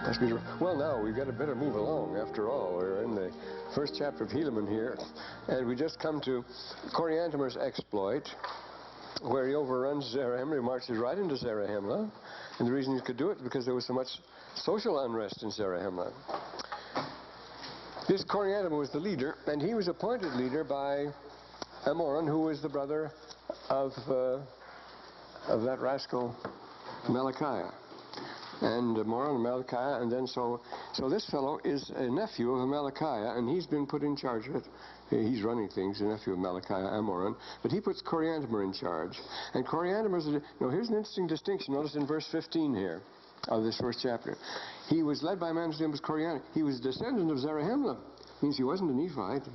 Must be. Well, now we've got to better move along. After all, we're in the first chapter of Helaman here, and we just come to Coriantumr's exploit, where he overruns Zarahemla. He marches right into Zarahemla, and the reason he could do it is because there was so much social unrest in Zarahemla. This Coriantumr was the leader, and he was appointed leader by Amoron, who was the brother of that rascal Malachiah. And Moron and Malachiah, and then so this fellow is a nephew of Malachiah, and he's been put in charge of it. He's running things, a nephew of Malachiah, Amoron, but he puts Coriantumr in charge. And Coriantumr here's an interesting distinction. Notice in verse 15 here of this first chapter. He was led by a man whose name was Coriantumr. He was a descendant of Zarahemla. Means he wasn't a Nephite,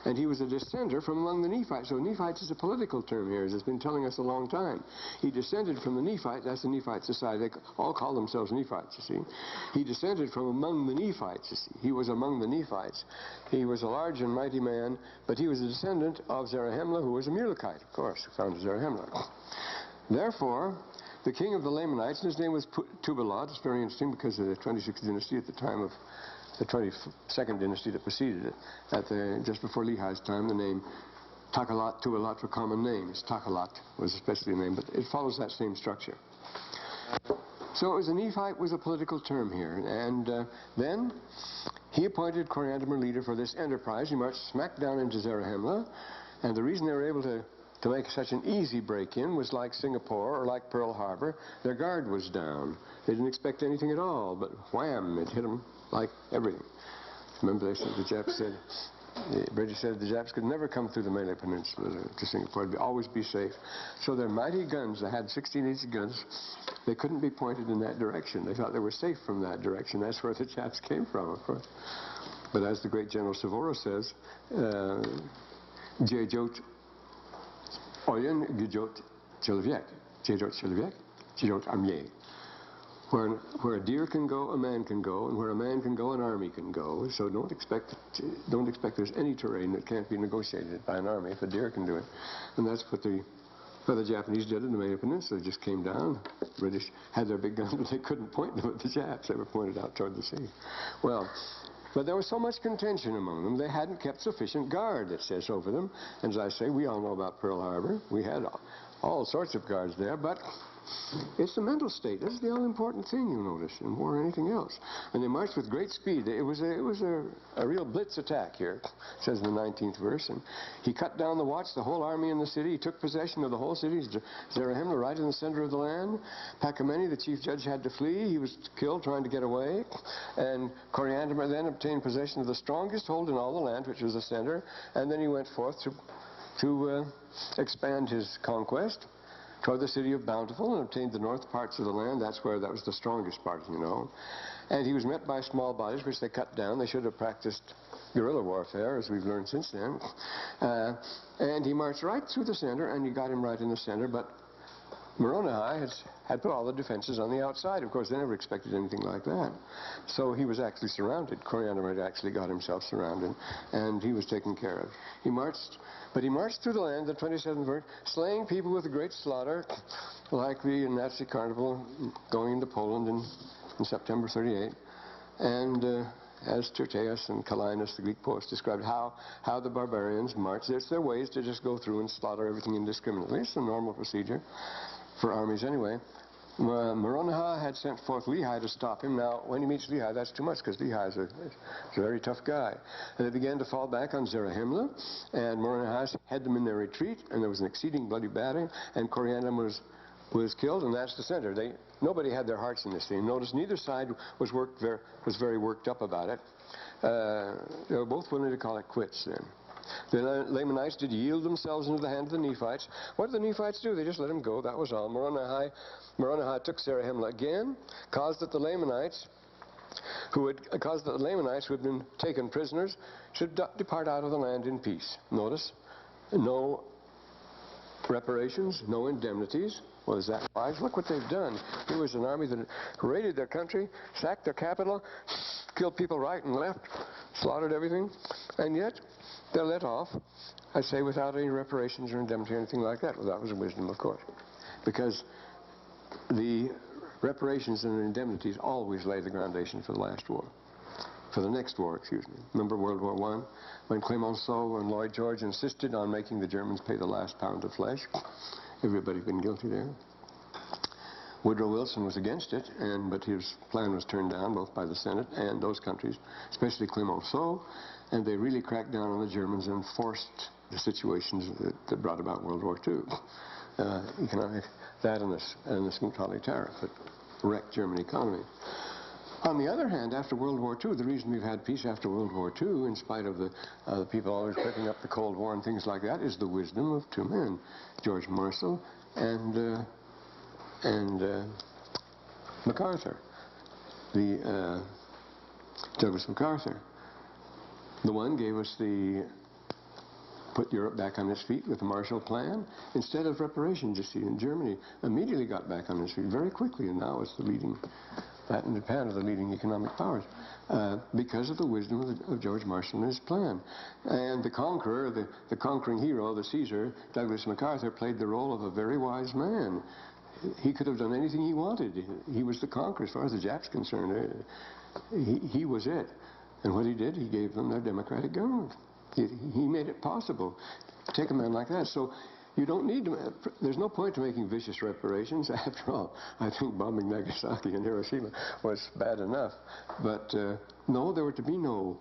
and he was a dissenter from among the Nephites. So Nephites is a political term here, as it's been telling us a long time. He descended from the Nephites. That's the Nephite society. They all call themselves Nephites, you see. He descended from among the Nephites, you see. He was among the Nephites. He was a large and mighty man, but he was a descendant of Zarahemla, who was a Mulekite, of course, who founded Zarahemla. Therefore, the king of the Lamanites, and his name was Tubalot. It's very interesting because of the 26th dynasty at the time of the 22nd dynasty that preceded it, just before Lehi's time, the name Takalot, Tubalot were common names. Takalot was especially a name, but it follows that same structure. So a Nephite was a political term here, and then he appointed Coriantumr leader for this enterprise. He marched smack down into Zarahemla, and the reason they were able to make such an easy break-in was like Singapore or like Pearl Harbor. Their guard was down. They didn't expect anything at all, but wham, it hit them like everything. Remember, they said, the British said the Japs could never come through the Malay Peninsula to Singapore. It'd always be safe. So their mighty guns, they had 16-inch guns, they couldn't be pointed in that direction. They thought they were safe from that direction. That's where the Japs came from, of course. But as the great General Suvorov says, Jejot Oyen Gejot Cheloviek, Jejot Cheloviek, Jejot Armée. Where a deer can go, a man can go, and where a man can go, an army can go. So don't expect there's any terrain that can't be negotiated by an army if a deer can do it. And that's what the Japanese did in the Malay Peninsula. They just came down. The British had their big guns, but they couldn't point them at the Japs. They were pointed out toward the sea. Well, but there was so much contention among them, they hadn't kept sufficient guard, it says, over them. And as I say, we all know about Pearl Harbor. We had all sorts of guards there, but it's the mental state. This is the all-important thing, you notice, in war or anything else. And they marched with great speed. It was a real blitz attack here, it says in the 19th verse. And he cut down the watch, the whole army in the city. He took possession of the whole city, Zarahemla, right in the center of the land. Pacameni, the chief judge, had to flee. He was killed trying to get away. And Coriantumr then obtained possession of the strongest hold in all the land, which was the center. And then he went forth to expand his conquest toward the city of Bountiful and obtained the north parts of the land. That was the strongest part, you know. And he was met by small bodies, which they cut down. They should have practiced guerrilla warfare, as we've learned since then. And he marched right through the center, and he got him right in the center. But Moroni had put all the defenses on the outside. Of course, they never expected anything like that. So he was actually surrounded. Coriantumr had actually got himself surrounded, and he was taken care of. He marched through the land, the 27th verse, slaying people with a great slaughter, like the Nazi carnival going into Poland in September 38. And as Tertius and Calinus, the Greek poets, described how the barbarians marched. It's their ways to just go through and slaughter everything indiscriminately. It's the normal procedure for armies anyway. Moroni had sent forth Lehi to stop him. Now, when he meets Lehi, that's too much, because Lehi is a very tough guy. And they began to fall back on Zarahemla, and Moroni had them in their retreat, and there was an exceeding bloody battle, and Coriantumr was killed, and that's the center. Nobody had their hearts in this thing. Notice neither side was very worked up about it. They were both willing to call it quits then. The Lamanites did yield themselves into the hand of the Nephites. What did the Nephites do? They just let them go. That was all. Moroni took Zarahemla again, caused that the Lamanites who had been taken prisoners should depart out of the land in peace. Notice, no reparations, no indemnities. Well, is that wise? Look what they've done. Here was an army that raided their country, sacked their capital, killed people right and left, slaughtered everything, and yet they're let off, I say, without any reparations or indemnity or anything like that. Well, that was wisdom, of course, because the reparations and indemnities always lay the foundation for the last war. For the next war, excuse me. Remember World War I, when Clemenceau and Lloyd George insisted on making the Germans pay the last pound of flesh? Everybody been guilty there. Woodrow Wilson was against it, but his plan was turned down both by the Senate and those countries, especially Clemenceau, and they really cracked down on the Germans and forced the situations that brought about World War II. Economic, that and the Smoot-Hawley tariff that wrecked German economy. On the other hand, after World War II, the reason we've had peace after World War II, in spite of the people always picking up the Cold War and things like that, is the wisdom of two men, George Marshall and MacArthur, Douglas MacArthur. The one gave us put Europe back on its feet with the Marshall Plan instead of reparations. You see, in Germany immediately got back on its feet very quickly, and now it's the leading. That and Japan are the leading economic powers because of the wisdom of George Marshall and his plan. And the conqueror, the conquering hero, the Caesar, Douglas MacArthur, played the role of a very wise man. He could have done anything he wanted. He was the conqueror as far as the Japs concerned. He was it. And what he did, he gave them their democratic government. He made it possible. Take a man like that. So you don't need to, there's no point to making vicious reparations. After all, I think bombing Nagasaki and Hiroshima was bad enough. But no, there was to be no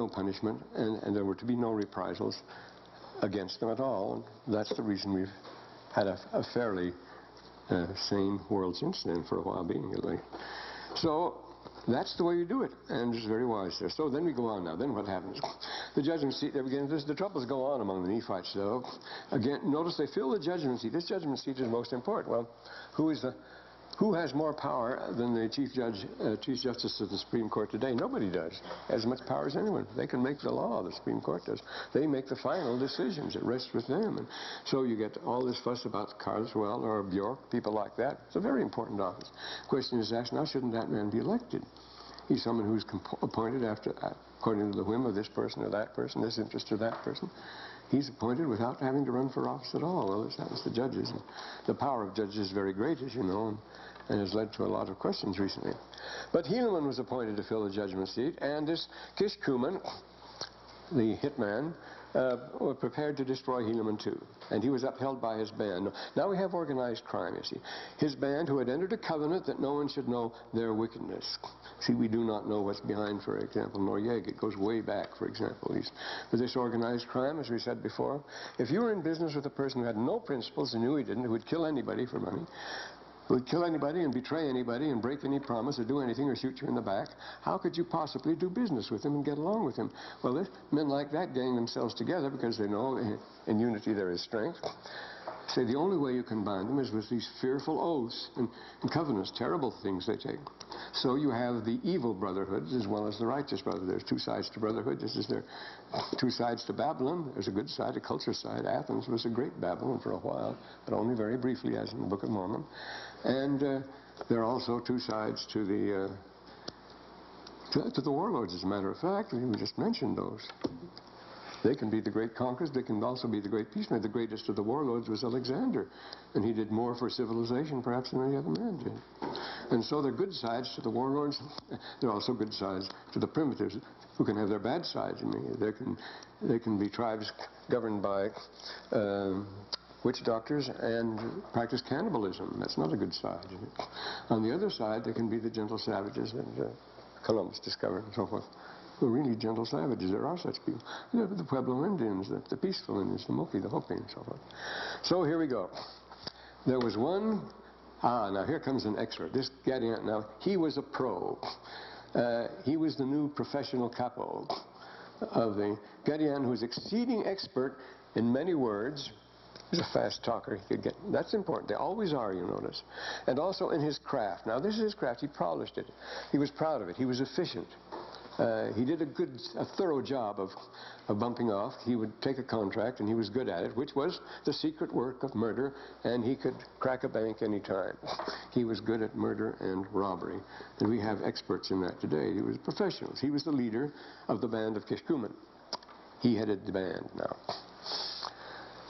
punishment, and there were to be no reprisals against them at all. And that's the reason we've had a fairly sane world since then, for a while being at least. So that's the way you do it, and it's very wise there. So then we go on now. Then what happens? The judgment seat, again, the troubles go on among the Nephites, though. Again, notice they fill the judgment seat. This judgment seat is most important. Well, who has more power than the Chief Justice of the Supreme Court today? Nobody does. As much power as anyone. They can make the law, the Supreme Court does. They make the final decisions. It rests with them. And so you get all this fuss about Carswell or Bjork, people like that. It's a very important office. The question is asked, now shouldn't that man be elected? He's someone who's appointed according to the whim of this person or that person, this interest or that person. He's appointed without having to run for office at all. Well, this happens to judges. And the power of judges is very great, as you know, and has led to a lot of questions recently. But Helaman was appointed to fill the judgment seat, and this Kishkumen, the hitman, were prepared to destroy Helaman too. And he was upheld by his band. Now we have organized crime, you see. His band, who had entered a covenant that no one should know their wickedness. See, we do not know what's behind, for example, Noriega. It goes way back, for example. But this organized crime, as we said before, if you were in business with a person who had no principles and knew he didn't, who would kill anybody for money, who would kill anybody and betray anybody and break any promise or do anything or shoot you in the back, how could you possibly do business with him and get along with him? Well, men like that gang themselves together because they know in unity there is strength. Say the only way you can bind them is with these fearful oaths and covenants, terrible things they take. So you have the evil brotherhoods as well as the righteous brotherhood. There's two sides to brotherhood, just as there are two sides to Babylon. There's a good side, a culture side. Athens was a great Babylon for a while, but only very briefly, as in the Book of Mormon. And there are also two sides to the warlords, as a matter of fact. We just mentioned those. They can be the great conquerors. They can also be the great peacemakers. The greatest of the warlords was Alexander, and he did more for civilization perhaps than any other man did. And so there are good sides to the warlords. There are also good sides to the primitives, who can have their bad sides. I mean, there can be tribes governed by witch doctors and practice cannibalism. That's not a good side. On the other side, there can be the gentle savages that Columbus discovered and so forth. Who are really gentle savages. There are such people. The Pueblo Indians, the peaceful Indians, the Moki, the Hopi, and so forth. So here we go. There was one. Now here comes an expert. This Gadian, now, he was a pro. He was the new professional capo of the Gadian, who was exceeding expert in many words. He's a fast talker. He could get. That's important. They always are, you notice. And also in his craft. Now this is his craft. He polished it. He was proud of it. He was efficient. He did a thorough job of bumping off. He would take a contract, and he was good at it, which was the secret work of murder, and he could crack a bank any time. He was good at murder and robbery, and we have experts in that today. He was professionals. He was the leader of the band of Kishkumen. He headed the band now.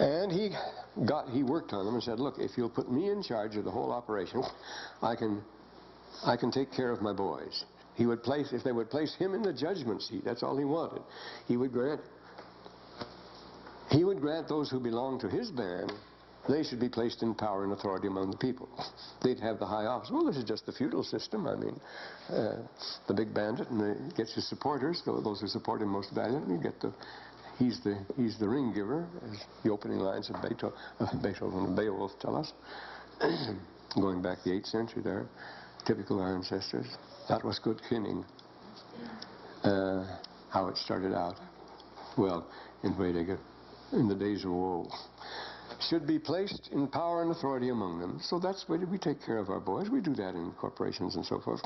And he worked on them and said, look, if you'll put me in charge of the whole operation, I can take care of my boys. He would place, if they would place him in the judgment seat, that's all he wanted. He would grant those who belonged to his band, they should be placed in power and authority among the people. They'd have the high office. Well, this is just the feudal system. I mean, the big bandit and gets his supporters, those who support him most valiantly, he's the ring giver, as the opening lines of Beethoven and Beowulf tell us. Going back the 8th century there, typical our ancestors. That was good kinning. How it started out. Well, in the days of woe. Should be placed in power and authority among them. So that's the way we take care of our boys. We do that in corporations and so forth.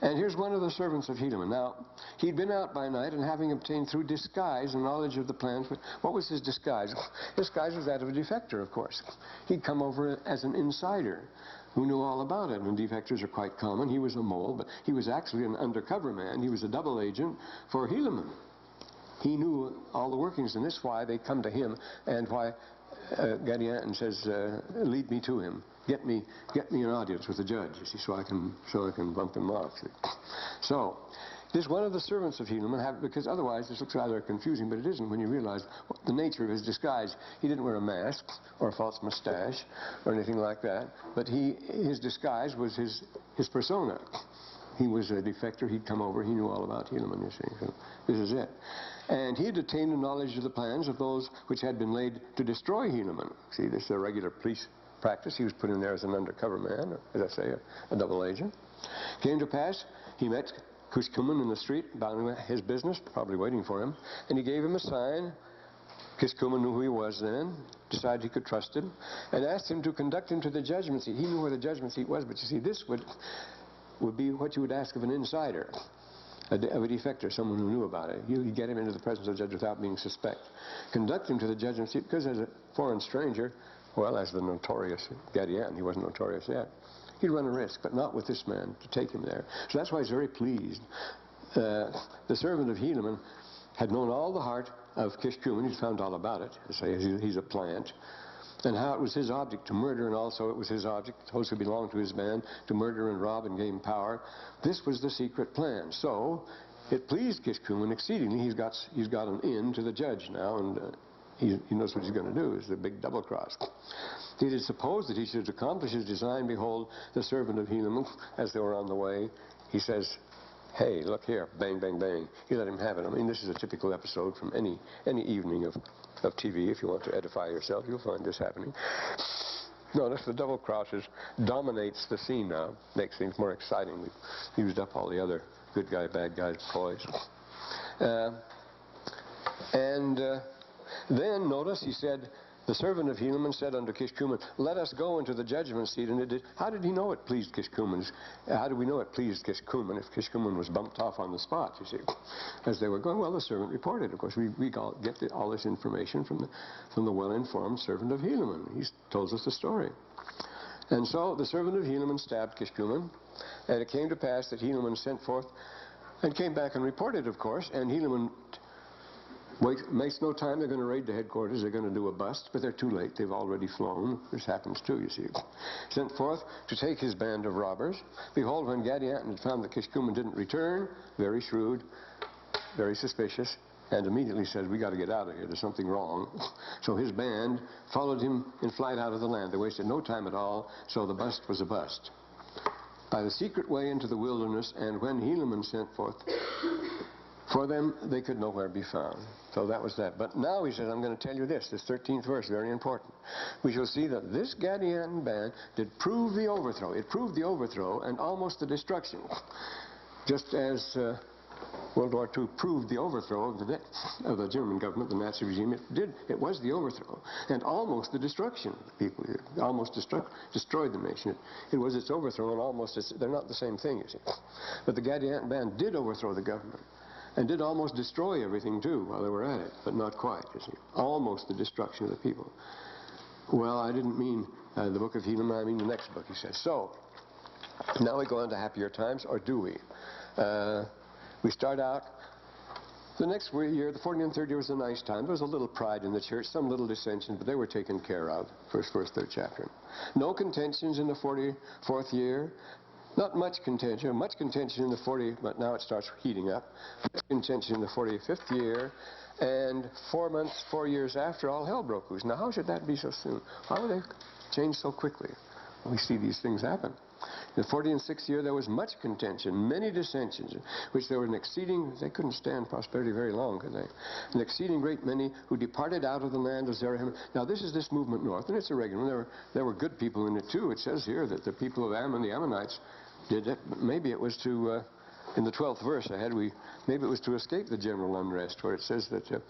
And here's one of the servants of Helaman. Now, he'd been out by night, and having obtained through disguise a knowledge of the plans. What was his disguise? His disguise was that of a defector, of course. He'd come over as an insider who knew all about it, and defectors are quite common. He was a mole, but he was actually an undercover man. He was a double agent for Helaman. He knew all the workings, and this is why they come to him, and why Gadianton says, lead me to him. Get me an audience with the judge, you see, so I can bump him off. See. So, this is one of the servants of Helaman, because otherwise this looks rather confusing, but it isn't when you realize the nature of his disguise. He didn't wear a mask or a false mustache or anything like that, but his disguise was his persona. He was a defector. He'd come over. He knew all about Helaman, you see. So this is it. And he had attained the knowledge of the plans of those which had been laid to destroy Helaman. See, this is a regular police practice. He was put in there as an undercover man, or, as I say, a double agent. Came to pass, he met Kushkumen in the street, about his business, probably waiting for him, and he gave him a sign. Kushkumen knew who he was then, decided he could trust him, and asked him to conduct him to the judgment seat. He knew where the judgment seat was, but you see, this would be what you would ask of an insider, of a defector, someone who knew about it. You get him into the presence of the judge without being suspect. Conduct him to the judgment seat, because as a foreign stranger, well, as the notorious Gadianton, he wasn't notorious yet, he'd run a risk, but not with this man, to take him there. So that's why he's very pleased. The servant of Helaman had known all the heart of Kishkumen. He'd found all about it. He's a plant. And how it was his object to murder, and also it was his object, those who belonged to his band, to murder and rob and gain power. This was the secret plan. So it pleased Kishkumen exceedingly. He's got an in to the judge now, and he knows what he's going to do. It's the big double cross. He had supposed that he should accomplish his design. Behold, the servant of Helaman, as they were on the way, he says, hey, look here, bang, bang, bang. He let him have it. I mean, this is a typical episode from any evening of TV. If you want to edify yourself, you'll find this happening. Notice the double crosses dominates the scene now, makes things more exciting. We've used up all the other good guy, bad guy ploys. Then notice he said, the servant of Helaman said unto Kishkumen, let us go into the judgment seat. And how did he know it pleased Kishkumen? How do we know it pleased Kishkumen if Kishkumen was bumped off on the spot, you see? As they were going, well, the servant reported. Of course, we get all this information from the well-informed servant of Helaman. He tells us the story. And so the servant of Helaman stabbed Kishkumen, and it came to pass that Helaman sent forth and came back and reported, of course, and Helaman makes no time. They're going to raid the headquarters. They're going to do a bust, but they're too late. They've already flown. This happens too, you see. Sent forth to take his band of robbers. Behold, when Gadianton had found that Kishkumen didn't return, very shrewd, very suspicious, and immediately said, we got to get out of here. There's something wrong. So his band followed him in flight out of the land. They wasted no time at all, so the bust was a bust. By the secret way into the wilderness, and when Helaman sent forth for them, they could nowhere be found. So that was that. But now he says, I'm going to tell you this 13th verse, very important. We shall see that this Gadianton band did prove the overthrow. It proved the overthrow and almost the destruction. Just as World War II proved the overthrow of the German government, the Nazi regime. It was the overthrow and almost the destruction. People almost destroyed the nation. It was its overthrow and almost they're not the same thing, you see. But the Gadianton band did overthrow the government. And did almost destroy everything, too, while they were at it, but not quite, you see. Almost the destruction of the people. Well, I didn't mean the book of Helaman, I mean the next book, he says. So, now we go on to happier times, or do we? We start out The next year, the 43rd year, was a nice time. There was a little pride in the church, some little dissension, but they were taken care of. First, third chapter. No contentions in the 44th year. Not much contention in the 40, but now it starts heating up. Much contention in the 45th year, and 4 years after, all hell broke loose. Now, how should that be so soon? Why would they change so quickly? Well, we see these things happen. In the 46th year, there was much contention, many dissensions, which there were they couldn't stand prosperity very long, could they? An exceeding great many who departed out of the land of Zarahemla. Now, this is this movement north, and it's a regular one. There were good people in it, too. It says here that the people of Ammon, the Ammonites, did it. Maybe it was to, in the 12th verse ahead, maybe it was to escape the general unrest, where it says that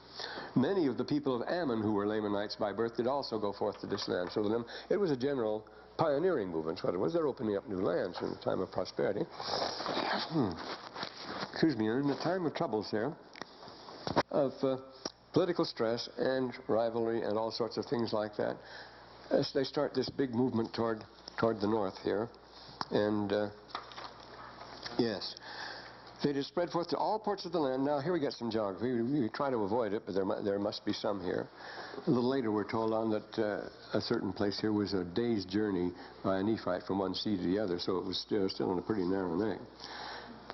many of the people of Ammon who were Lamanites by birth did also go forth to this land. So it was a general pioneering movement, what it was. They're opening up new lands in the time of prosperity. Excuse me, in the time of troubles here, of political stress and rivalry and all sorts of things like that, as they start this big movement toward the north here. And yes, they did spread forth to all parts of the land. Now here we get some geography. We try to avoid it, but there must be some here. A little later we're told on that a certain place here was a day's journey by a Nephite from one sea to the other, so it was still in a pretty narrow neck.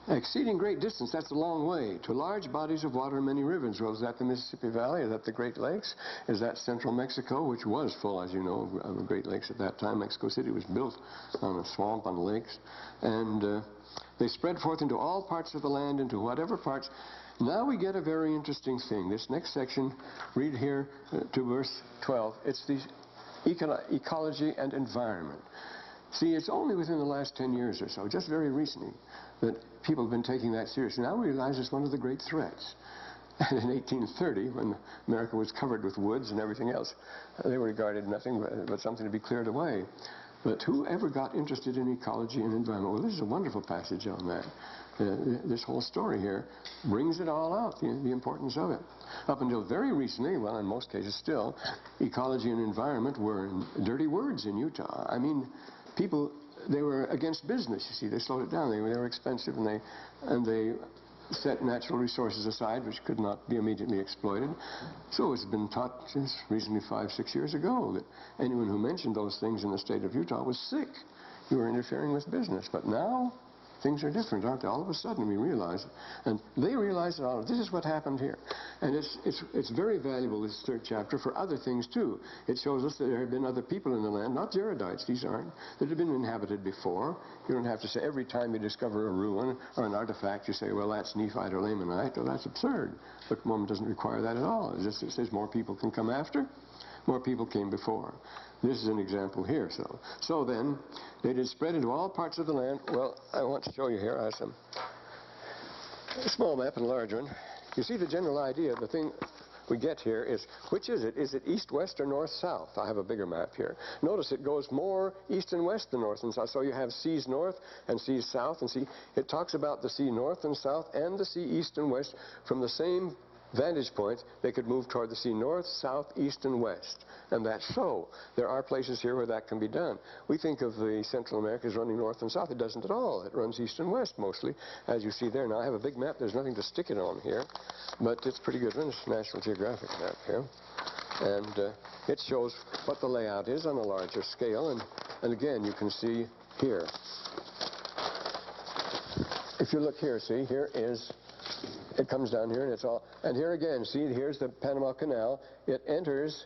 Exceeding great distance, that's a long way, to large bodies of water and many rivers. Well, is that the Mississippi Valley? Is that the Great Lakes? Is that central Mexico, which was full, as you know, of the Great Lakes at that time? Mexico City was built on a swamp, on the lakes. And they spread forth into all parts of the land, into whatever parts. Now we get a very interesting thing. This next section, read here to verse 12. It's the ecology and environment. See, it's only within the last 10 years or so, just very recently, that people have been taking that seriously. Now we realize it's one of the great threats. And in 1830, when America was covered with woods and everything else, they regarded nothing but something to be cleared away. But who ever got interested in ecology and environment? Well, this is a wonderful passage on that. This whole story here brings it all out, the importance of it. Up until very recently, well, in most cases still, ecology and environment were dirty words in Utah. I mean, people, they were against business, you see. They slowed it down. They were expensive, and they set natural resources aside which could not be immediately exploited. So it's been taught since recently 5-6 years ago that anyone who mentioned those things in the state of Utah was sick. You were interfering with business. But now things are different, aren't they? All of a sudden we realize it. And they realize that this is what happened here. And it's very valuable, this third chapter, for other things too. It shows us that there have been other people in the land, not Jaredites, these aren't, that have been inhabited before. You don't have to say every time you discover a ruin or an artifact, you say, well, that's Nephite or Lamanite. Well, that's absurd. But Mormon doesn't require that at all. It says more people can come after. More people came before. This is an example here. So then, they did spread into all parts of the land. Well, I want to show you here. I have a small map and a large one. You see the general idea. The thing we get here is, which is it? Is it east, west, or north, south? I have a bigger map here. Notice it goes more east and west than north and south. So you have seas north and seas south. And see, it talks about the sea north and south and the sea east and west from the same vantage point. They could move toward the sea north, south, east, and west. And that's so. There are places here where that can be done. We think of the Central America as running north and south. It doesn't at all. It runs east and west mostly, as you see there. Now, I have a big map. There's nothing to stick it on here, but it's a pretty good one. It's a National Geographic map here. And it shows what the layout is on a larger scale. And again, you can see here. If you look here, see, here is... It comes down here, and it's all... And here again, see, here's the Panama Canal. It enters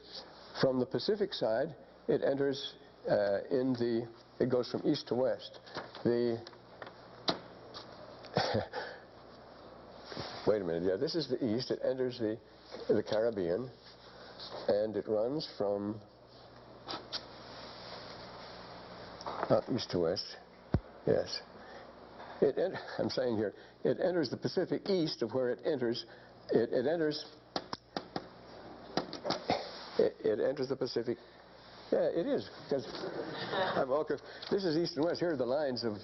from the Pacific side. It enters it goes from east to west. Wait a minute. Yeah, this is the east. It enters the Caribbean, and it runs from east to west. Yes. I'm saying here, it enters the Pacific east of where it enters. It enters the Pacific. Yeah, it is, because this is east and west. Here are the lines of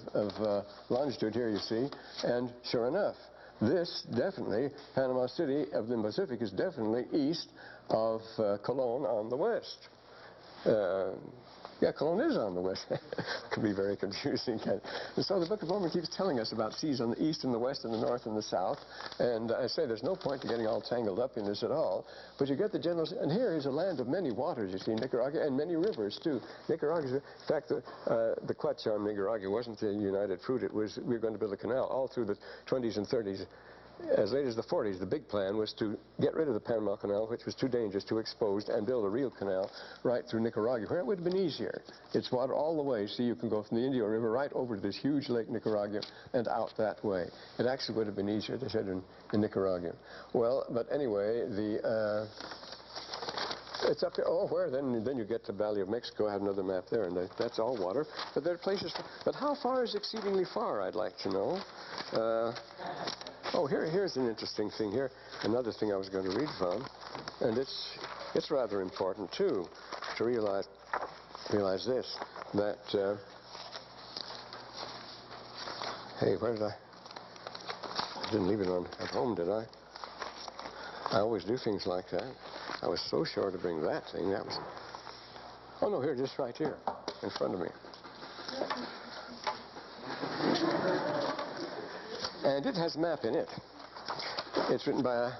longitude here, you see. And sure enough, this definitely, Panama City of the Pacific is definitely east of Colon on the west. Yeah, Cologne is on the west. It can be very confusing. And so the Book of Mormon keeps telling us about seas on the east and the west and the north and the south. And I say there's no point in getting all tangled up in this at all. But you get the general... And here is a land of many waters, you see, Nicaragua, and many rivers, too. Nicaragua, in fact, the clutch on Nicaragua wasn't the United Fruit. It was, we were going to build a canal all through the 20s and 30s. As late as the 40s, the big plan was to get rid of the Panama Canal, which was too dangerous, too exposed, and build a real canal right through Nicaragua, where it would have been easier. It's water all the way, so you can go from the Indio River right over to this huge lake Nicaragua and out that way. It actually would have been easier, they said, in Nicaragua. Well, but anyway, it's up there. Oh, where? Then you get to the Valley of Mexico. I have another map there, and that's all water. But there are places. But how far is exceedingly far, I'd like to know. Oh, here's an interesting thing here. Another thing I was going to read from, and it's rather important too to realize this, that hey, where did I didn't leave it on at home, did I? I always do things like that. I was so sure to bring that thing. That was, oh no, here, just right here in front of me. And it has a map in it. It's written by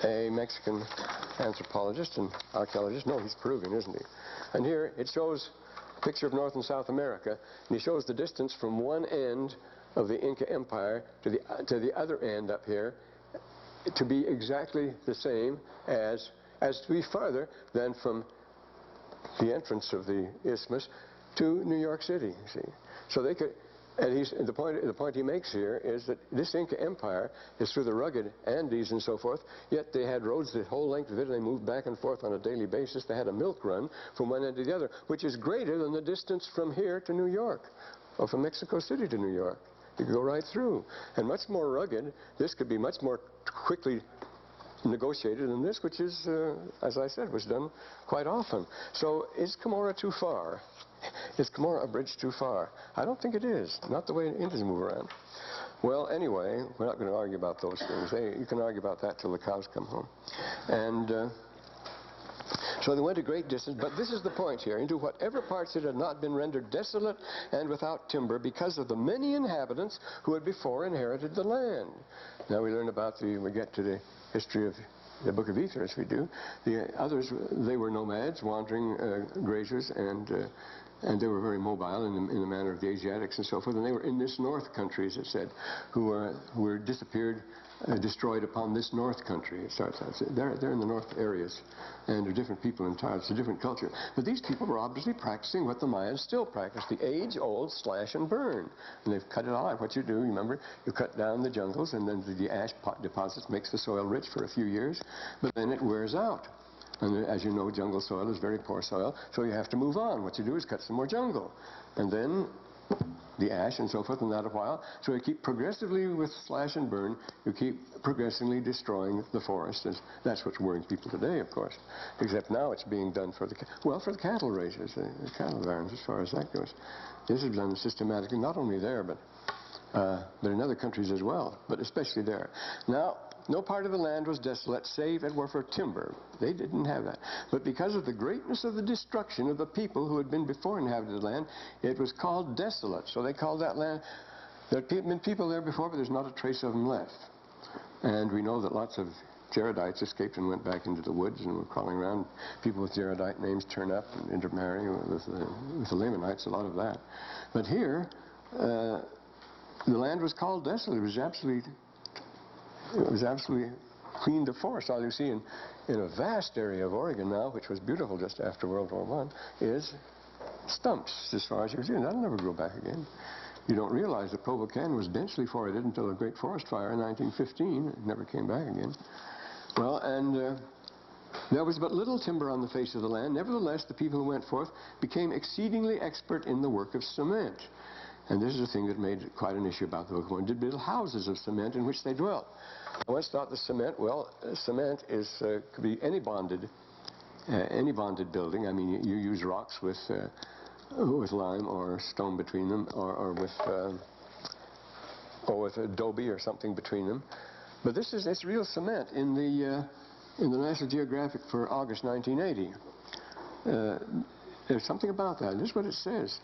a Mexican anthropologist and archaeologist. No, he's Peruvian, isn't he? And here it shows a picture of North and South America, and he shows the distance from one end of the Inca Empire to the other end up here to be exactly the same as to be farther than from the entrance of the isthmus to New York City, you see. So they could... And the point he makes here is that this Inca Empire is through the rugged Andes and so forth, yet they had roads the whole length of it, and they moved back and forth on a daily basis. They had a milk run from one end to the other, which is greater than the distance from here to New York, or from Mexico City to New York. You could go right through. And much more rugged, this could be much more quickly negotiated than this, which is, as I said, was done quite often. So is Camorra too far? Is Camorra a bridge too far? I don't think it is. Not the way Indians move around. Well, anyway, we're not going to argue about those things. You can argue about that till the cows come home. And so they went a great distance, but this is the point here, into whatever parts it had not been rendered desolate and without timber because of the many inhabitants who had before inherited the land. Now we learn about we get to the history of the Book of Ether, as we do. The others, they were nomads, wandering grazers, and they were very mobile in the manner of the Asiatics and so forth. And they were in this north country, as it said, who were disappeared, destroyed upon this north country. It starts out. They're in the north areas, and they're different people entirely. It's a different culture. But these people were obviously practicing what the Mayans still practice, the age-old slash and burn. And they've cut it all out. What you do, remember, you cut down the jungles, and then the ash deposits makes the soil rich for a few years, but then it wears out. And as you know, jungle soil is very poor soil, so you have to move on. What you do is cut some more jungle. And then the ash and so forth, and that a while. So you keep progressively, with slash and burn, you keep progressively destroying the forest. That's what's worrying people today, of course. Except now it's being done for the cattle raisers, the cattle barons, as far as that goes. This is done systematically, not only there, but in other countries as well, but especially there. Now, no part of the land was desolate, save it were for timber. They didn't have that. But because of the greatness of the destruction of the people who had been before inhabited the land, it was called desolate. So they called that land, there had been people there before, but there's not a trace of them left. And we know that lots of Jaredites escaped and went back into the woods and were crawling around. People with Jaredite names turn up and intermarry with the Lamanites, a lot of that. But here, the land was called desolate. It was absolutely cleaned of forest. All you see in a vast area of Oregon now, which was beautiful just after World War I, is stumps, as far as you can see. And that'll never grow back again. You don't realize that Provo Canyon was densely forested until the Great Forest Fire in 1915. It never came back again. Well, and there was but little timber on the face of the land. Nevertheless, the people who went forth became exceedingly expert in the work of cement. And this is a thing that made quite an issue about the book. One did build houses of cement in which they dwelt. I once thought the cement, well, cement is could be any bonded building. I mean, you use rocks with lime or stone between them, or with adobe or something between them. But it's real cement. In the National Geographic for August 1980. there's something about that. This is what it says.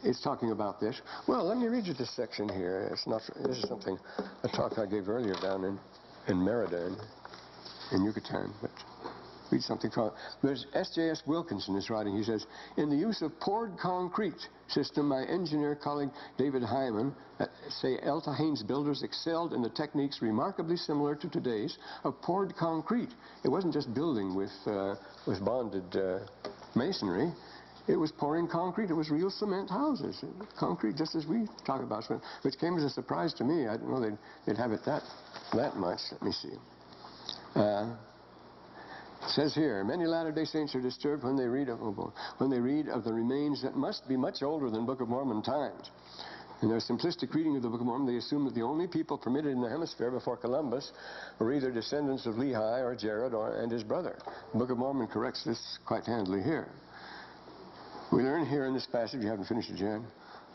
It's talking about this. Well, let me read you this section here. It's not. This is something, a talk I gave earlier down in Merida in Yucatan. But read something called. There's S.J.S. Wilkinson is writing. He says, in the use of poured concrete system, my engineer colleague David Helaman, say Elta Haynes builders excelled in the techniques remarkably similar to today's of poured concrete. It wasn't just building with bonded masonry. It was pouring concrete. It was real cement houses. Concrete, just as we talk about cement, which came as a surprise to me. I didn't know they'd have it that much. Let me see. It says here, many Latter-day Saints are disturbed when they read of the remains that must be much older than Book of Mormon times. In their simplistic reading of the Book of Mormon, they assume that the only people permitted in the hemisphere before Columbus were either descendants of Lehi or Jared and his brother. The Book of Mormon corrects this quite handily here. We learn here in this passage, you haven't finished it yet,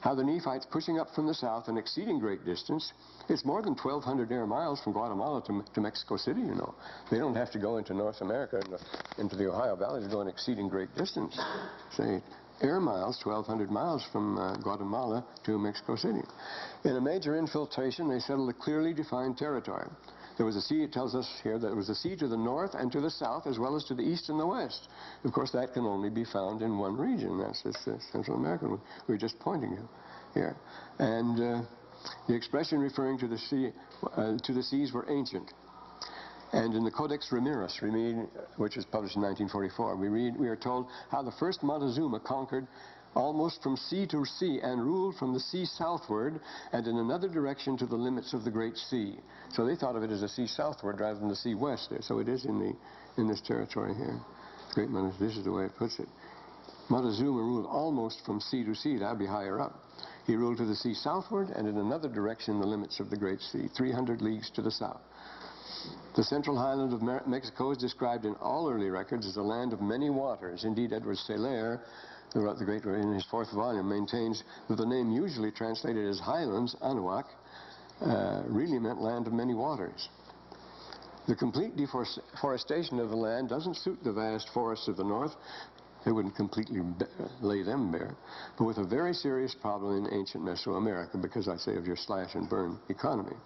how the Nephites pushing up from the south and exceeding great distance, it's more than 1,200 air miles from Guatemala to Mexico City, you know. They don't have to go into North America, into the Ohio Valley to go an exceeding great distance. Say, air miles, 1,200 miles from Guatemala to Mexico City. In a major infiltration, they settled a clearly defined territory. There was a sea, it tells us here, that there was a sea to the north and to the south, as well as to the east and the west. Of course, that can only be found in one region. That's Central America. We were just pointing to here. And the expression referring to the seas were ancient. And in the Codex Ramirez, which was published in 1944, we are told how the first Montezuma conquered almost from sea to sea and ruled from the sea southward and in another direction to the limits of the great sea. So they thought of it as a sea southward rather than the sea west there. So it is in this territory here. Great Montezuma, this is the way it puts it. Montezuma ruled almost from sea to sea. That would be higher up. He ruled to the sea southward and in another direction the limits of the great sea, 300 leagues to the south. The central highland of Mexico is described in all early records as a land of many waters. Indeed, Edward Selaire, who wrote the great in his 4th volume, maintains that the name usually translated as highlands, Anahuac, really meant land of many waters. The complete deforestation of the land doesn't suit the vast forests of the north. They wouldn't completely lay them bare, but with a very serious problem in ancient Mesoamerica, because I say of your slash and burn economy.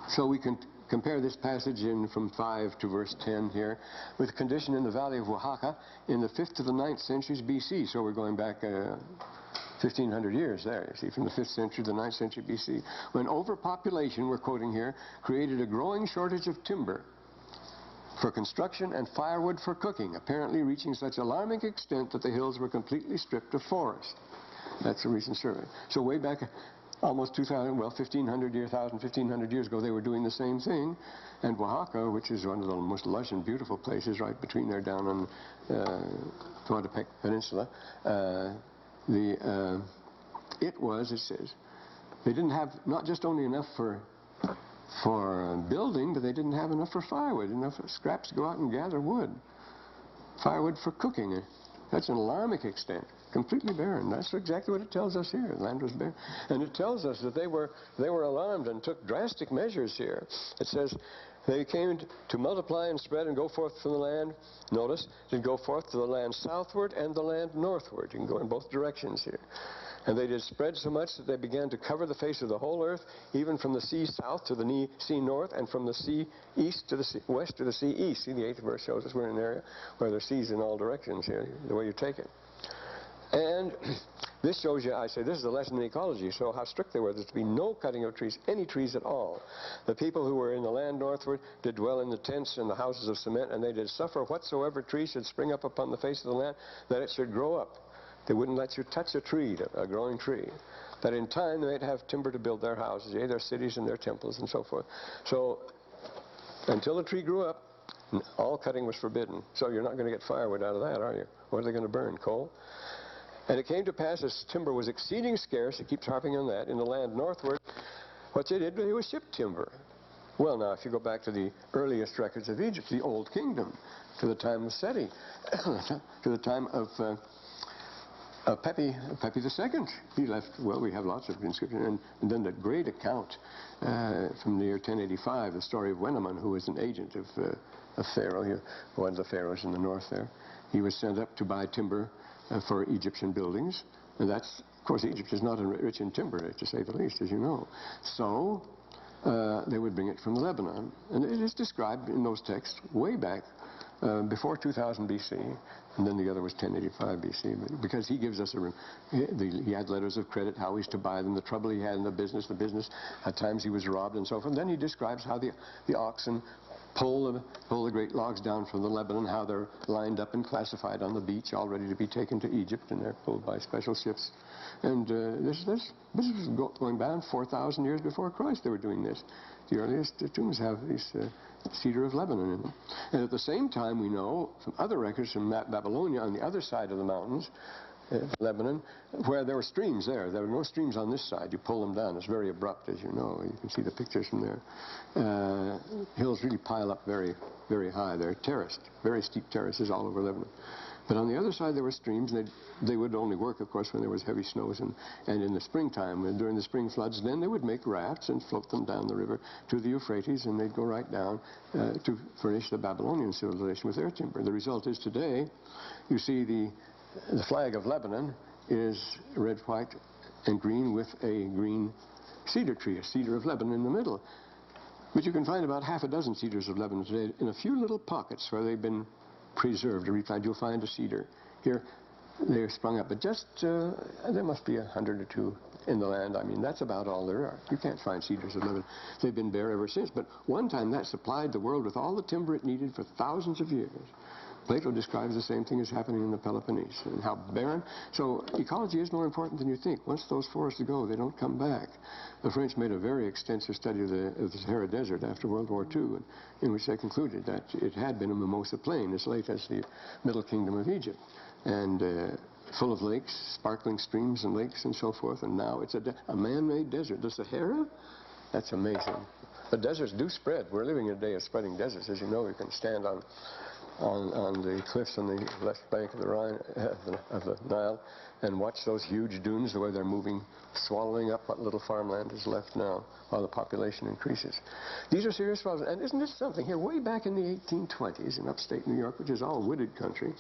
So we can compare this passage from 5 to verse 10 here with condition in the valley of Oaxaca in the 5th to the 9th centuries BC. So we're going back 1,500 years there, you see, from the 5th century to the 9th century BC, when overpopulation, we're quoting here, created a growing shortage of timber for construction and firewood for cooking, apparently reaching such alarming extent that the hills were completely stripped of forest. That's a recent survey. So way back almost 2,000, well, 1,500 years ago, they were doing the same thing. And Oaxaca, which is one of the most lush and beautiful places right between there down on Tehuantepec Peninsula, it says, they didn't have not just only enough for building, but they didn't have enough for firewood, enough scraps to go out and gather wood. Firewood for cooking. That's an alarming extent. Completely barren. That's exactly what it tells us here. The land was barren. And it tells us that they were alarmed and took drastic measures here. It says they came to multiply and spread and go forth from the land. Notice, to go forth to the land southward and the land northward. You can go in both directions here. And they did spread so much that they began to cover the face of the whole earth, even from the sea south to the sea north, and from the sea east to the sea west to the sea east. See, the 8th verse shows us we're in an area where there's seas in all directions here, the way you take it. And this shows you, I say, this is a lesson in ecology, so how strict they were. There's to be no cutting of trees, any trees at all. The people who were in the land northward did dwell in the tents and the houses of cement, and they did suffer whatsoever tree should spring up upon the face of the land, that it should grow up. They wouldn't let you touch a tree, a growing tree, that in time they might have timber to build their houses, yea, their cities and their temples and so forth. So until the tree grew up, all cutting was forbidden. So you're not going to get firewood out of that, are you? What are they going to burn, coal? And it came to pass as timber was exceeding scarce, it keeps harping on that, in the land northward, what they did, they would ship timber. Well, now, if you go back to the earliest records of Egypt, the Old Kingdom, to the time of Seti, to the time of Pepi II, he left, well, we have lots of inscriptions, and then that great account from the year 1085, the story of Helaman, who was an agent of Pharaoh, one of the pharaohs in the north there. He was sent up to buy timber for Egyptian buildings, and that's, of course, Egypt is not rich in timber, to say the least, as you know. So they would bring it from Lebanon, and it is described in those texts way back before 2000 BC, and then the other was 1085 BC, because he gives us he had letters of credit, how he's to buy them, the trouble he had in the business, at times he was robbed and so forth. And then he describes how the oxen pull the great logs down from the Lebanon, how they're lined up and classified on the beach, all ready to be taken to Egypt, and they're pulled by special ships. And this was going back 4,000 years before Christ. They were doing this. The earliest tombs have these cedar of Lebanon in them. And at the same time, we know from other records from Babylonia on the other side of the mountains, Lebanon, where there were streams there. There were no streams on this side. You pull them down. It's very abrupt, as you know. You can see the pictures from there. Hills really pile up very, very high. They're terraced, very steep terraces all over Lebanon. But on the other side there were streams, and they would only work, of course, when there was heavy snows and in the springtime. And during the spring floods, then they would make rafts and float them down the river to the Euphrates, and they'd go right down to furnish the Babylonian civilization with their timber. The result is today, you see the flag of Lebanon is red, white, and green with a green cedar tree, a cedar of Lebanon in the middle. But you can find about half a dozen cedars of Lebanon today in a few little pockets where they've been preserved or replanted. You'll find a cedar. Here, they're sprung up, but just, there must be 100 or 2 in the land. I mean, that's about all there are. You can't find cedars of Lebanon. They've been bare ever since, but one time that supplied the world with all the timber it needed for thousands of years. Plato describes the same thing as happening in the Peloponnese, and how barren. So ecology is more important than you think. Once those forests go, they don't come back. The French made a very extensive study of the Sahara Desert after World War II, in which they concluded that it had been a mimosa plain as late as the Middle Kingdom of Egypt, and full of lakes, sparkling streams and lakes and so forth, and now it's a man-made desert. The Sahara? That's amazing. But deserts do spread. We're living in a day of spreading deserts. As you know, you can stand on the cliffs on the left bank of the Rhine, of the Nile, and watch those huge dunes, the way they're moving, swallowing up what little farmland is left now while the population increases. These are serious problems. And isn't this something here? Way back in the 1820s in upstate New York, which is all wooded country,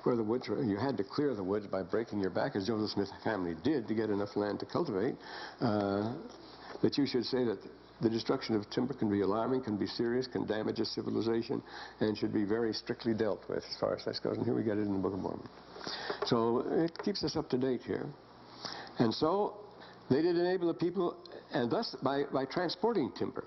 where the woods were, you had to clear the woods by breaking your back, as Joseph Smith's family did, to get enough land to cultivate, that you should say that the destruction of timber can be alarming, can be serious, can damage a civilization, and should be very strictly dealt with as far as this goes. And here we get it in the Book of Mormon. So it keeps us up to date here. And so they did enable the people, and thus by transporting timber.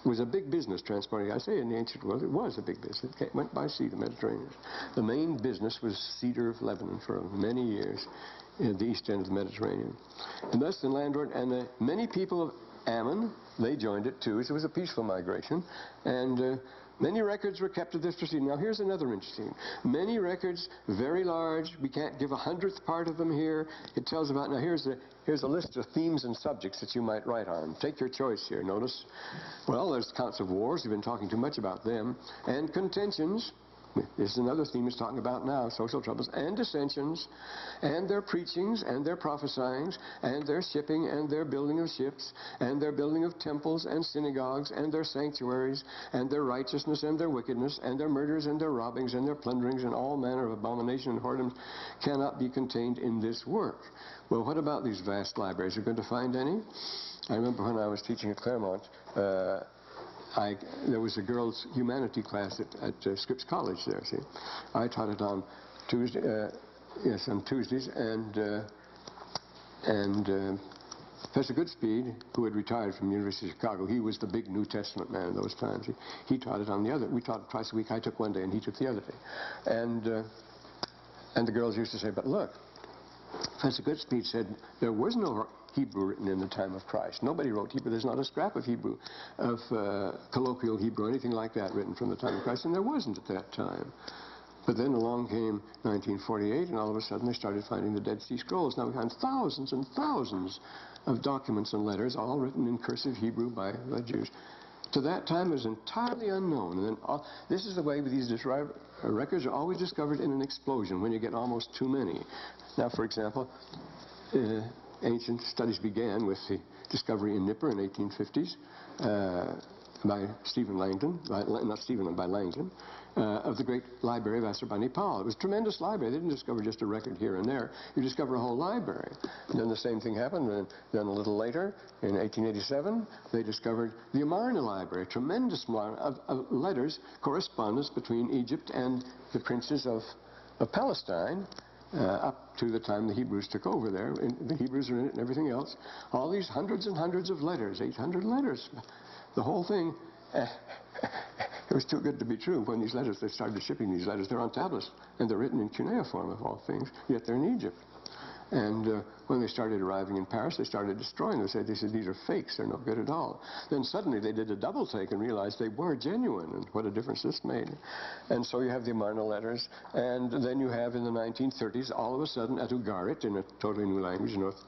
It was a big business transporting. I say in the ancient world, it was a big business. It went by sea, the Mediterranean. The main business was cedar of Lebanon for many years in the east end of the Mediterranean. And thus the landlord and many people of Ammon, they joined it too. So it was a peaceful migration, and many records were kept of this proceeding. Now here's another interesting. Many records, very large. We can't give 100th part of them here. It tells about, now here's a list of themes and subjects that you might write on. Take your choice here. Notice, well, there's accounts of wars. We've been talking too much about them. And contentions. This is another theme it's talking about now, social troubles, and dissensions, and their preachings, and their prophesyings, and their shipping, and their building of ships, and their building of temples and synagogues, and their sanctuaries, and their righteousness and their wickedness, and their murders and their robbings and their plunderings, and all manner of abomination and whoredoms cannot be contained in this work. Well, what about these vast libraries? Are you going to find any? I remember when I was teaching at Claremont, there was a girls' humanity class at Scripps College there, see. I taught it on on Tuesdays, and Professor Goodspeed, who had retired from the University of Chicago, he was the big New Testament man in those times. He taught it on the other. We taught it twice a week. I took one day, and he took the other day. And the girls used to say, but look, Professor Goodspeed said there was no Hebrew written in the time of Christ. Nobody wrote Hebrew. There's not a scrap of Hebrew, of colloquial Hebrew, anything like that written from the time of Christ, and there wasn't at that time. But then along came 1948, and all of a sudden they started finding the Dead Sea Scrolls. Now we find thousands and thousands of documents and letters, all written in cursive Hebrew by the Jews. To that time, it was entirely unknown. And then this is the way with these records are always discovered in an explosion when you get almost too many. Now, for example, ancient studies began with the discovery in Nipper in 1850s by Stephen Langdon, by Langdon, of the great library of Assurbanipal. It was a tremendous library. They didn't discover just a record here and there. You discover a whole library. And then the same thing happened. And then a little later, in 1887, they discovered the Amarna Library, a tremendous amount of letters, correspondence between Egypt and the princes of Palestine, up to the time the Hebrews took over there. And the Hebrews are in it and everything else. All these hundreds and hundreds of letters, 800 letters. The whole thing, it was too good to be true. When these letters, they started shipping these letters, they're on tablets, and they're written in cuneiform of all things, yet they're in Egypt. And when they started arriving in Paris, they started destroying them. They said, these are fakes, they're no good at all. Then suddenly they did a double take and realized they were genuine, and what a difference this made. And so you have the Amarna letters, and then you have in the 1930s, all of a sudden, at Ugarit, in a totally new language, North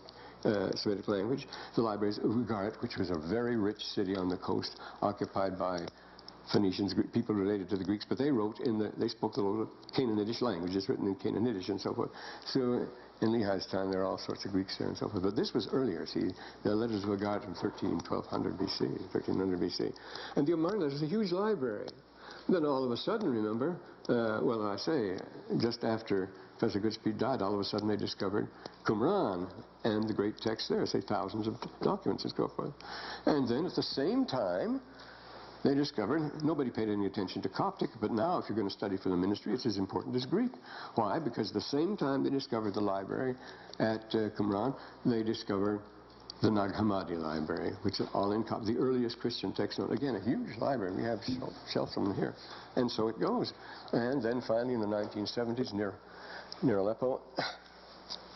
Semitic language, the libraries of Ugarit, which was a very rich city on the coast, occupied by Phoenicians, people related to the Greeks, but they wrote they spoke the little Canaanitish language. It's written in Canaanitish and so forth. So in Lehi's time, there are all sorts of Greeks there and so forth. But this was earlier, see. The letters of Ugarit from 1200 BC, 1300 BC. And the Amarna is a huge library. Then all of a sudden, remember, well, I say, just after Professor Goodspeed died, all of a sudden they discovered Qumran and the great text there, say thousands of documents and so forth. And then at the same time, they discovered, nobody paid any attention to Coptic, but now if you're going to study for the ministry, it's as important as Greek. Why? Because the same time they discovered the library at Qumran, they discovered the Nag Hammadi library, which is all in Coptic, the earliest Christian text known. Again, a huge library. We have shelves from here. And so it goes. And then finally in the 1970s, near Aleppo,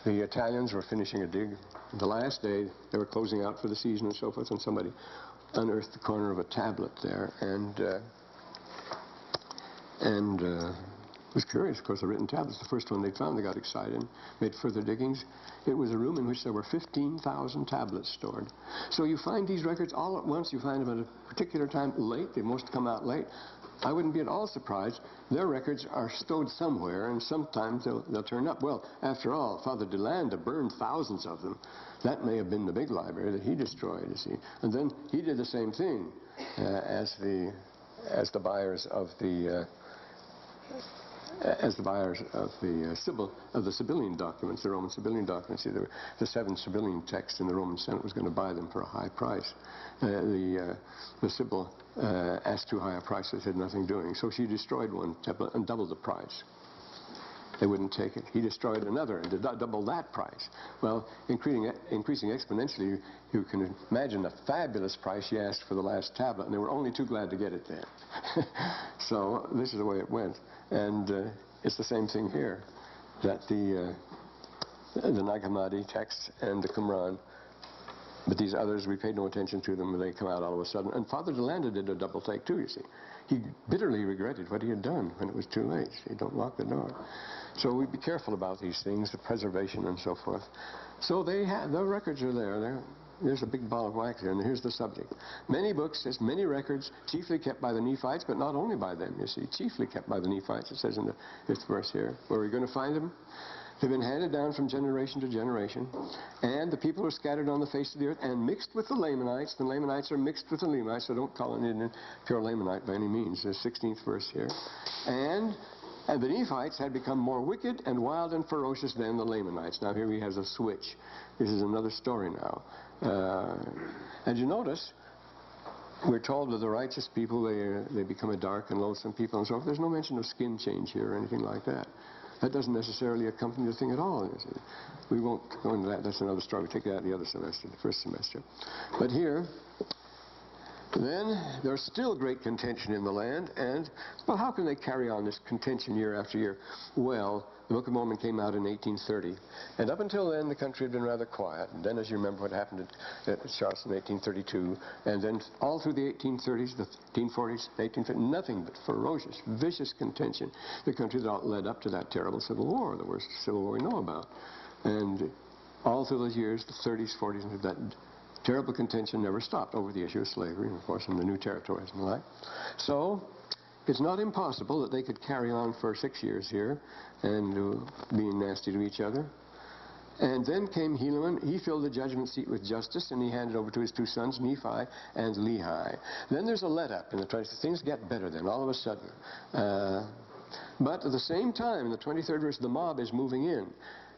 the Italians were finishing a dig. The last day, they were closing out for the season and so forth, and somebody unearthed the corner of a tablet there, and was curious. Of course, the written tablets, the first one they found, they got excited and made further diggings. It was a room in which there were 15,000 tablets stored. So you find these records all at once. You find them at a particular time late. They most come out late. I wouldn't be at all surprised. Their records are stowed somewhere, and sometimes they'll turn up. Well, after all, Father de Landa burned thousands of them. That may have been the big library that he destroyed, you see. And then he did the same thing as the buyers of the Sibylline documents, the Roman Sibylline documents. See, the 7 Sibylline texts in the Roman Senate was going to buy them for a high price. The Sibyl asked too high a price. They had nothing doing. So she destroyed one tablet and doubled the price. They wouldn't take it. He destroyed another and double that price. Well, increasing exponentially, you can imagine the fabulous price she asked for the last tablet, and they were only too glad to get it then. So this is the way it went. And it's the same thing here, that the Nag Hammadi text and the Qumran, but these others, we paid no attention to them, and they come out all of a sudden. And Father de Landa did a double take too, you see. He bitterly regretted what he had done when it was too late. He don't lock the door. So we be careful about these things, the preservation and so forth. So the records are there. There's a big ball of wax here, and here's the subject. Many books, there's many records, chiefly kept by the Nephites, but not only by them, you see. Chiefly kept by the Nephites, it says in the 5th verse here. Where are we going to find them? They've been handed down from generation to generation, and the people are scattered on the face of the earth and mixed with the Lamanites. The Lamanites are mixed with the Lemites, so don't call it a pure Lamanite by any means. The 16th verse here. And the Nephites had become more wicked and wild and ferocious than the Lamanites. Now here he has a switch. This is another story now. And you notice, we're told that the righteous people, they become a dark and loathsome people and so forth. There's no mention of skin change here or anything like that. That doesn't necessarily accompany the thing at all. We won't go into that. That's another story. We take that the other semester, the first semester. But here, then, there's still great contention in the land. And, well, how can they carry on this contention year after year? Well, the Book of Mormon came out in 1830. And up until then, the country had been rather quiet. And then, as you remember, what happened at Charleston in 1832. And then all through the 1830s, the 1840s, 1850s, nothing but ferocious, vicious contention. The country that led up to that terrible Civil War, the worst Civil War we know about. And all through those years, the 30s, 40s, and that terrible contention never stopped over the issue of slavery, and of course, in the new territories and the like. So, it's not impossible that they could carry on for 6 years here and being nasty to each other. And then came Helaman. He filled the judgment seat with justice, and he handed over to his two sons, Nephi and Lehi. Then there's a let-up in the 20th. Things get better then, all of a sudden. But at the same time, in the 23rd verse, the mob is moving in.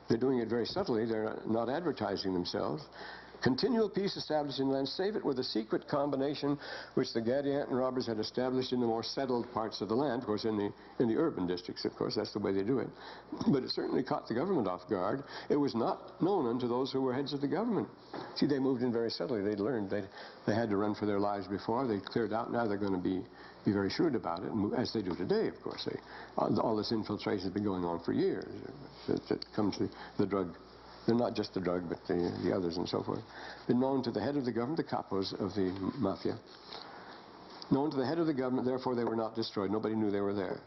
They're doing it very subtly. They're not advertising themselves. Continual peace established in the land, save it with a secret combination which the Gadianton robbers had established in the more settled parts of the land. Of course, in the urban districts, of course, that's the way they do it. But it certainly caught the government off guard. It was not known unto those who were heads of the government. See, they moved in very subtly. They'd learned they had to run for their lives before. They cleared out. Now they're going to be very shrewd about it, and as they do today, of course. All this infiltration has been going on for years. That comes to the drug. They're not just the drug, but the others and so forth. Been known to the head of the government, the capos of the mafia. Known to the head of the government, therefore they were not destroyed. Nobody knew they were there.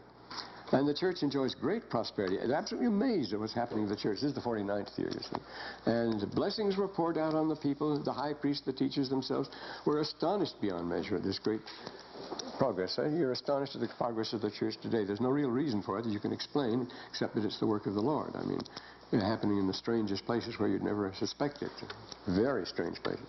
And the church enjoys great prosperity. It's absolutely amazed at what's happening to the church. This is the 49th year, you see. And blessings were poured out on the people. The high priests, the teachers themselves, were astonished beyond measure at this great progress. You're astonished at the progress of the church today. There's no real reason for it that you can explain, except that it's the work of the Lord. I mean, happening in the strangest places where you'd never suspect it. Very strange places.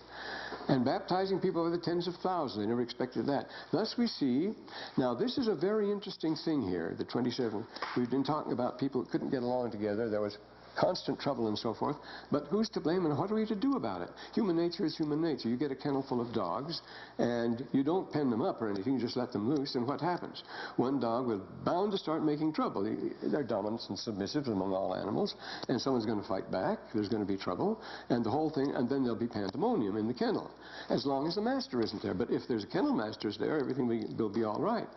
And baptizing people by the tens of thousands. They never expected that. Thus we see, now this is a very interesting thing here, the 27th. We've been talking about people who couldn't get along together. There was constant trouble and so forth. But who's to blame and what are we to do about it? Human nature is human nature. You get a kennel full of dogs and you don't pen them up or anything. You just let them loose, and what happens? One dog will bound to start making trouble. They're dominant and submissive among all animals, and someone's going to fight back. There's going to be trouble, and the whole thing, and then there'll be pandemonium in the kennel, as long as the master isn't there. But if there's a kennel master's there, everything will be all right.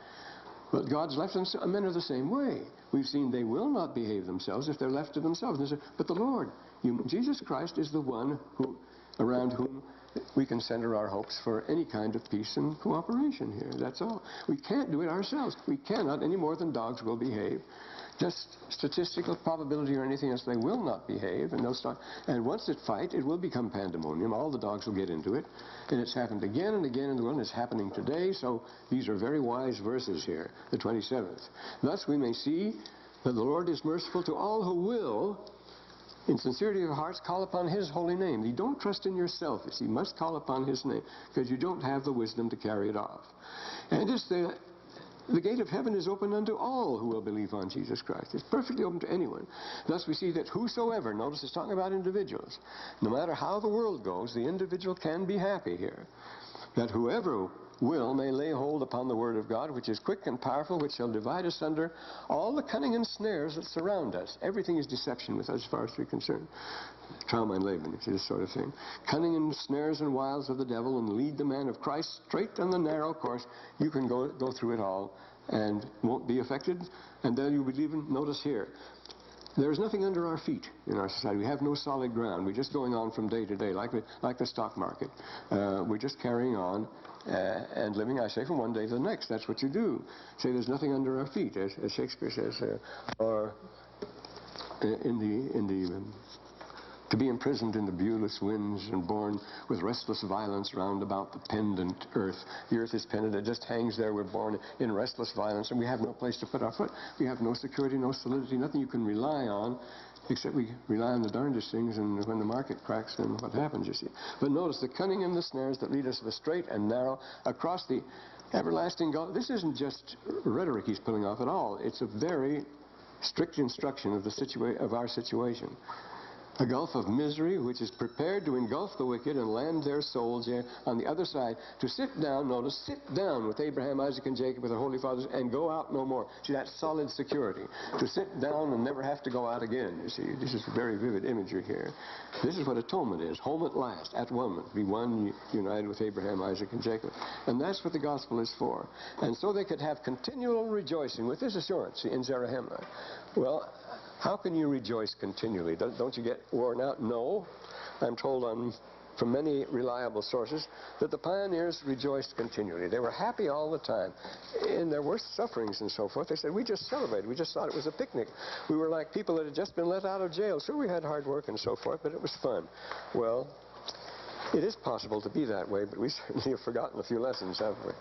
But God's left them, men are the same way. We've seen they will not behave themselves if they're left to themselves. But the Lord, Jesus Christ, is the one around whom we can center our hopes for any kind of peace and cooperation here. That's all. We can't do it ourselves. We cannot any more than dogs will behave. Just statistical probability or anything else, they will not behave, and they'll start. And once it fight, it will become pandemonium. All the dogs will get into it, and it's happened again and again in the world, and it's happening today. So these are very wise verses here, the 27th. Thus we may see that the Lord is merciful to all who will, in sincerity of hearts, call upon His holy name. You don't trust in yourself. You see, you must call upon His name, because you don't have the wisdom to carry it off. And it's the gate of heaven is open unto all who will believe on Jesus Christ. It's perfectly open to anyone. Thus we see that whosoever, notice it's talking about individuals, no matter how the world goes, the individual can be happy here. That whoever will may lay hold upon the word of God, which is quick and powerful, which shall divide asunder all the cunning and snares that surround us. Everything is deception with us as far as we're concerned. Trauma and Laban, this sort of thing. Cunning and snares and wiles of the devil, and lead the man of Christ straight on the narrow course. You can go through it all and won't be affected. And then you would even notice here, there is nothing under our feet in our society. We have no solid ground. We're just going on from day to day, like the stock market. We're just carrying on and living, I say, from one day to the next. That's what you do. Say there's nothing under our feet, as Shakespeare says, or to be imprisoned in the viewless winds and born with restless violence round about the pendant earth. The earth is pendant, it just hangs there. We're born in restless violence, and we have no place to put our foot. We have no security, no solidity, nothing you can rely on, except we rely on the darndest things, and when the market cracks, then what happens, you see. But notice the cunning and the snares that lead us to the straight and narrow across the everlasting gulf. This isn't just rhetoric he's pulling off at all. It's a very strict instruction of our situation. A gulf of misery which is prepared to engulf the wicked and land their souls here on the other side, to sit down, notice, sit down with Abraham, Isaac, and Jacob, with their holy fathers, and go out no more. See, that's solid security. To sit down and never have to go out again, you see. This is very vivid imagery here. This is what atonement is. Home at last, at one, be one united with Abraham, Isaac, and Jacob. And that's what the gospel is for. And so they could have continual rejoicing with this assurance in Zarahemla. Well, how can you rejoice continually? Don't you get worn out? No. I'm told from many reliable sources that the pioneers rejoiced continually. They were happy all the time. In their worst sufferings and so forth, they said, we just celebrated. We just thought it was a picnic. We were like people that had just been let out of jail. Sure, we had hard work and so forth, but it was fun. Well, it is possible to be that way, but we certainly have forgotten a few lessons, haven't we?